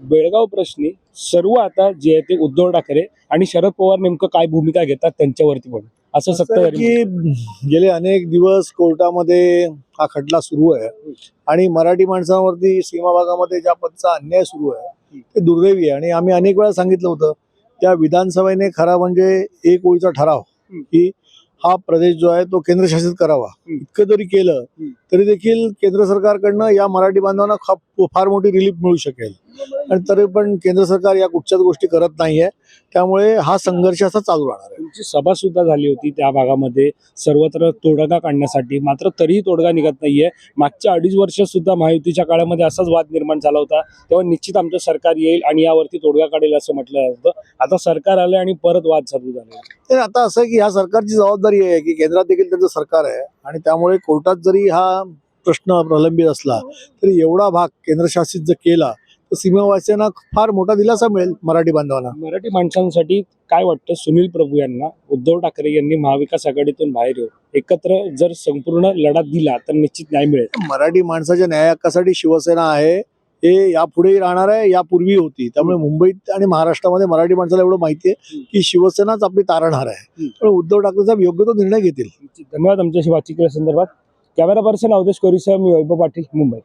बेळगाव प्रश्नी सर्व आता जे आहे ते उद्धव ठाकरे आणि शरद पवार नेमकं काय भूमिका घेतात त्यांच्यावरती पण असं असं आहे सत्ताधारी की गेले अनेक दिवस कोर्टामध्ये हा खटला सुरू आहे आणि मराठी माणसांवरती सीमा भागामध्ये ज्या पद्धतीचा अन्याय सुरू आहे ते दुर्दैवी आहे. आणि आम्ही अनेक वेळा सांगितलं होतं त्या विधानसभेने खरा म्हणजे एक ओळीचा ठराव की हा प्रदेश जो आहे तो केंद्रशासित करावा. इतकं जरी केलं तरी देखील केंद्र सरकारकडनं या मराठी बांधवांना फार मोठी रिलीफ मिळू शकेल. आणि तरी पण केंद्र सरकार या कुठच्याच गोष्टी करत नाहीये. त्यामुळे हा संघर्ष असा चालू राहणार आहे. तुमची सभा सुद्धा झाली होती त्या भागामध्ये सर्वत्र तोडगा काढण्यासाठी, मात्र तरीही तोडगा निघत नाहीये. मागच्या 2.5 वर्ष सुद्धा महायुतीच्या काळामध्ये असाच वाद निर्माण झाला होता. तेव्हा निश्चित आमचं सरकार येईल आणि यावरती तोडगा काढेल असं म्हटलं जातं. आता सरकार आलं आणि परत वाद चालू झाले. तर आता असं आहे की ह्या सरकारची जबाबदारी आहे की केंद्रात देखील त्यांचं सरकार आहे आणि त्यामुळे कोर्टात जरी हा प्रश्न प्रलंबित असला तरी एवढा भाग केंद्रशासित जर केला तर सीमावासियांना फार मोठा दिलासा मिळेल मराठी बांधवांना. मराठी माणसांसाठी काय वाटतं सुनील प्रभू यांना? उद्धव ठाकरे यांनी महाविकास आघाडीतून बाहेर येऊ एकत्र जर संपूर्ण लढा दिला तर निश्चित न्याय मिळेल. मराठी माणसाच्या न्याय हक्कासाठी शिवसेना आहे हे यापुढेही राहणार आहे, यापूर्वी होती. त्यामुळे मुंबईत आणि महाराष्ट्रामध्ये मराठी माणसाला एवढं माहिती आहे की शिवसेनाच आपली तारणहार आहे. पण उद्धव ठाकरे साहेब योग्य तो निर्णय घेतील. धन्यवाद आमच्याशी बातचीत केल्या संदर्भात. कॅमेरा पर्सन अवधेश कोरीसह मी वैभव पाटील, मुंबई.